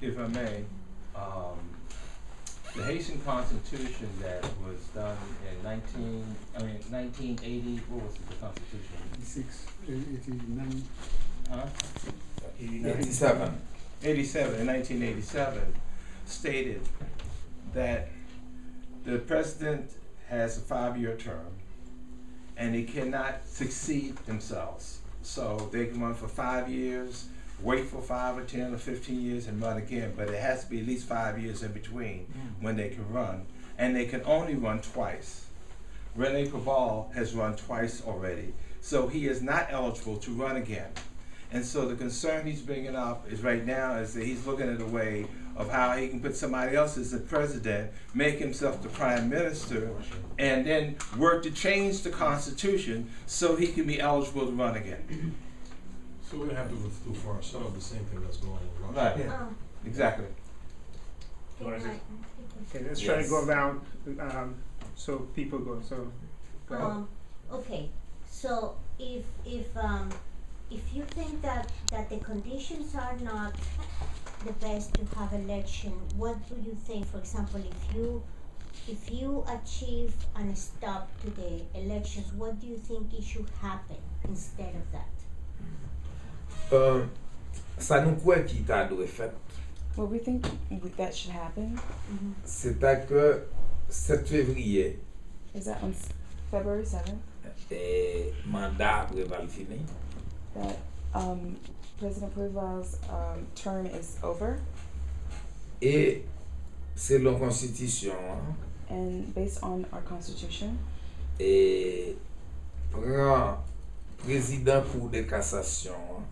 if I may, the Haitian Constitution that was done in 1980, what was the Constitution? 89. Huh? 87. 87, in 1987, stated that the president has a 5-year term and they cannot succeed themselves. So they can run for 5 years, wait for 5 or 10 or 15 years and run again, but it has to be at least 5 years in between when they can run. And they can only run twice. Rene Preval has run twice already, so he is not eligible to run again. And so the concern he's bringing up is right now is that he's looking at a way of how he can put somebody else as the president, make himself the prime minister, and then work to change the Constitution so he can be eligible to run again. So we don't have to go through for ourselves the same thing that's going on in Russia. Right, exactly. Okay, let's try to go around so people go. So, go ahead. Okay, so if you think that the conditions are not the best to have election, what do you think? For example, if you achieve and stop to the elections, what do you think it should happen instead of that? Ça nous croit qui t'a dû fait. What we think that should happen C'est à que 7 février. is that on February 7th, Mandat préval fini. that President Preval's term is over, Et selon Constitution, and based on our Constitution, et prend président Cour de cassation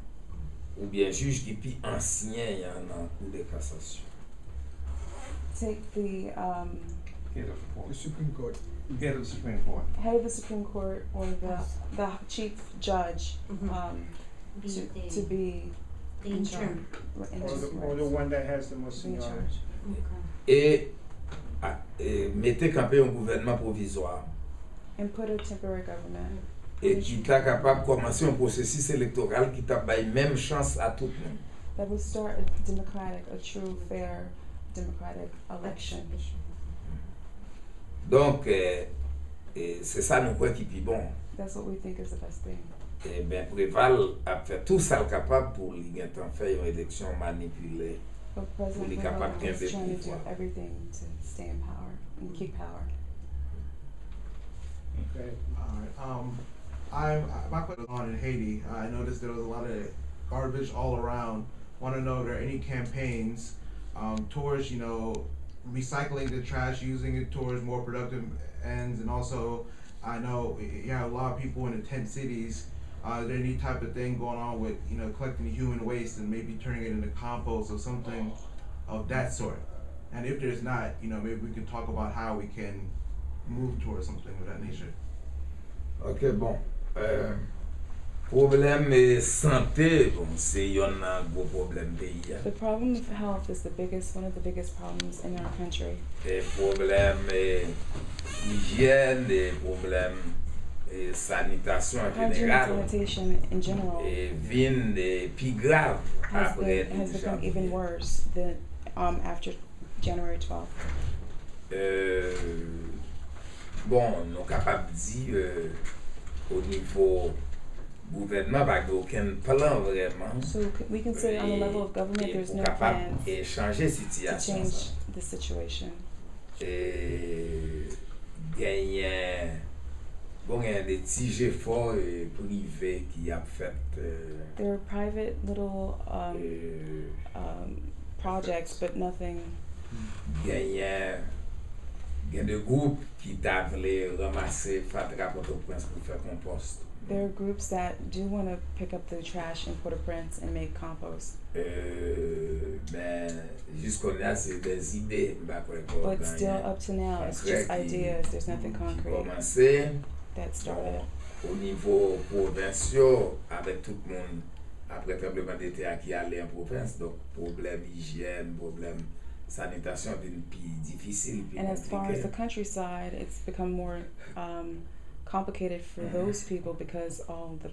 ou bien juge qui plus ancien dans Cour de cassation. take the Head of the court. The Supreme Court. Head of the Supreme Court. head of the Supreme Court or the chief judge to be The in interim. charge. Or the one that has the most In seniority. charge. Et mettez camper un gouvernement provisoire And put a temporary government et qui t'a capable de commencer un processus électoral qui t'a baillé même chance à tout le monde. that would start a true, fair, democratic election. Donc, c'est ça nous croit qui est bon. That's what we think is the best thing. Et bien, Préval a fait tout ça le capable pour lui faire une élection manipulée. But President Fully capable Preval de is trying to do pouvoir. everything to stay in power and keep power. Okay. My question on in Haiti. I noticed there was a lot of garbage all around. Want to know if there are any campaigns towards, recycling the trash, using it towards more productive ends, and also I know you have a lot of people in the tent cities. Is there any type of thing going on with collecting human waste and maybe turning it into compost or something of that sort? And if there's not, maybe we can talk about how we can move towards something of that nature. Ok, bon. Problème santé, bon, c'est un gros problème pays. The problem of health is one of the biggest problems in our country. Et problème hygiène, et problème sanitation en Hygiene and général. sanitation in general Et vin plus grave après has become even worse than after January 12th. Bon, nous sommes capables de dire au niveau gouvernement, pas aucun plan vraiment. So we can say on the level of government there's no plans Et changer to situation. change the situation. Et gagner bon, il y a des petits efforts privés qui a fait. There are private little projects, but nothing. Gagner des groupes qui voulaient ramasser Fatra Port-au-Prince pour faire compost. There are groups that do want to pick up the trash in Port-au-Prince and make compost. Mais jusqu'à là, c'est des idées. But still, up to now, it's just ideas. There's nothing concrete that started. Au niveau provincial, avec tout le monde, après le tremblement de terre qui allait en province, donc problème hygiène, problème sanitation devient plus difficile. And as far as the countryside, it's become more complicated for those people because all the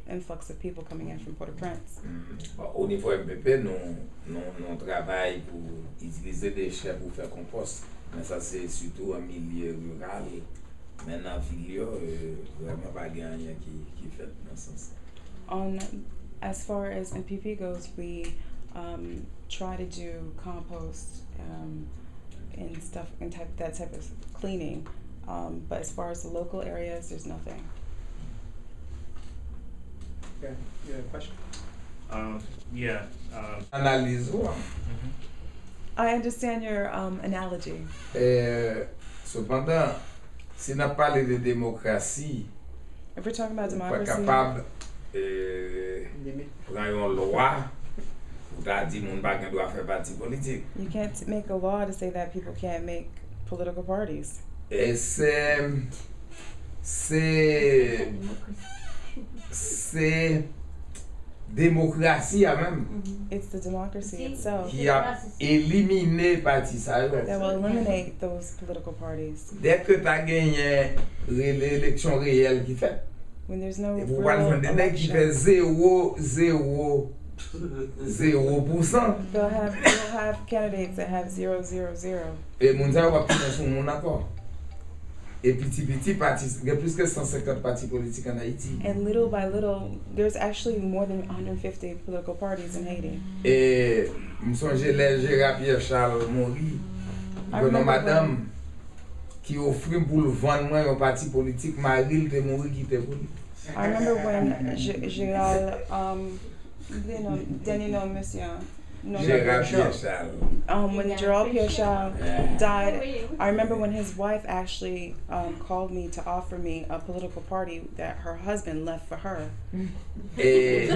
influx of people coming in from Port-au-Prince. Bon, au niveau MPP, nous travaillons pour utiliser des déchets pour faire compost. Mais ça, c'est surtout en milieu rural. Mais dans la ville, vraiment pas rien qui fait dans ce sens. As far as MPP goes, we try to do compost and stuff and that type of cleaning. But as far as the local areas, there's nothing. Okay, you have a question? Yeah. Analyse. I understand your analogy. Cependant, si on parle de démocratie, If we're talking about on est democracy, capable Limit. prendre une loi pour dire que les gens ne doivent faire partie politique. you can't make a law to say that people can't make political parties. Et c'est démocratie à même It's the democracy See? itself qui a éliminé parti ça. that will eliminate those political parties. Dès que tu as gagné l'élection réelle qui fait, When there's no et vous parlez real de nègres qui fait election, 0,0%. they'll have candidates that have 000. Et mon ça va plus sur mon accord. Et petit parti, il y a plus que 150 partis politiques en Haïti. And little by little, there's actually more than 150 political parties in Haiti. Et je me souviens les Gérard Pierre Charles Mori, une madame qui offrit pour le vendre moi un parti politique, Marie de Mori qui était pour lui. I remember when Gérald, then you know, Monsieur. No, Gérard Pierre Charles. when Gerald Pierre died, I remember when his wife actually called me to offer me a political party that her husband left for her. Et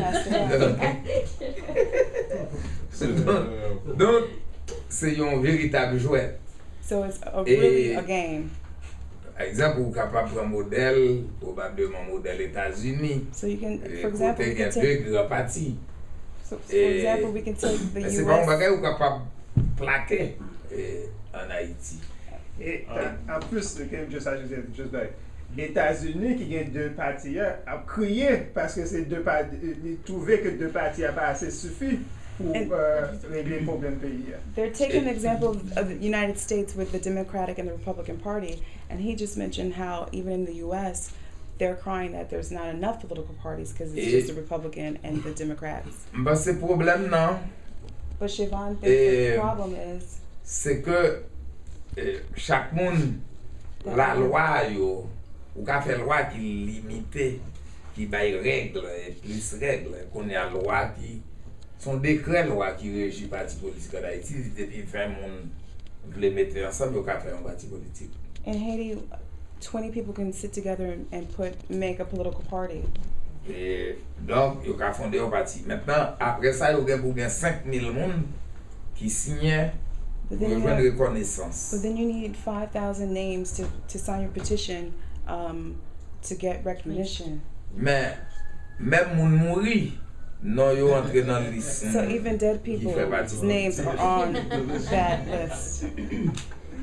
donc c'est un véritable jouet. So it's really a game. Par exemple, vous êtes capable de prendre un modèle, probablement un modèle États-Unis. So you can, for Côté example, we il y a can deux take. grands partis. So for example, we can take the Mais c'est pas un U.S. bagage où capable de plaquer en Haïti. Et en plus, quand juste ajouter quelque chose d'autre, les États-Unis qui gagnent deux partis ont crié parce que ces deux partis, ils trouvaient que deux partis n'ont pas assez suffi pour régler le problème pays. They're taking the example of the United States with the Democratic and the Republican Party, and he just mentioned how even in the U.S. they're crying that there's not enough political parties because it's just the Republican and the Democrats. Ben, c'est problème non, But Chavannes thinks the problem is c'est que chaque monde la loi yo ou ka fait loi qui limite qui bail règle et plus règle qu'on a loi qui son décret loi qui régit parti politique en Haïti depuis 20 monde veulent mettre ensemble au ka faire un parti politique. in Haiti, 20 people can sit together and make a political party. Et donc, il y a fondé un parti. Maintenant, après ça, il y a 5000 personnes qui signent pour rejoindre une reconnaissance. But then you need 5,000 names to sign your petition to get recognition. Mais même moun mouri, non, ils entrent dans la liste. So even dead people's names are on that list.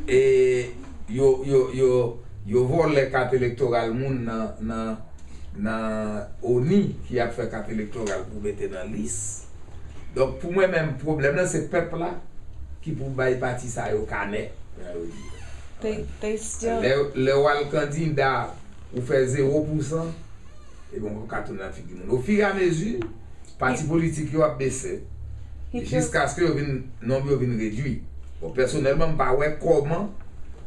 Et yo volent les cartes électorales moun dans ONI qui a fait carte électorale pour mettre dans la liste. Donc pour moi même problème là c'est peuple là qui pour bailler parti ça yo canet. They still Le wal candidat ou fait 0% et bon on ka tourner la figure. Au fur et à mesure parti politique yo a baissé jusqu'à ce que le nombre vienne réduit. Bon personnellement pas ouais comment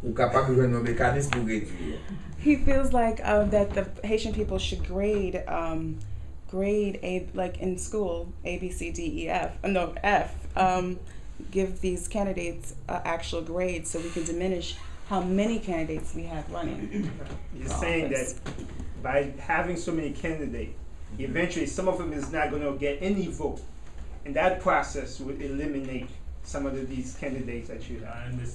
ou capable de jouer un mécanisme pour réduire. He feels like that the Haitian people should grade A, like in school, A, B, C, D, E, F. No, F. Give these candidates actual grades so we can diminish how many candidates we have running. You're saying that office. by having so many candidates, eventually some of them is not going to get any vote, and that process would eliminate some of these candidates that you have. I understand.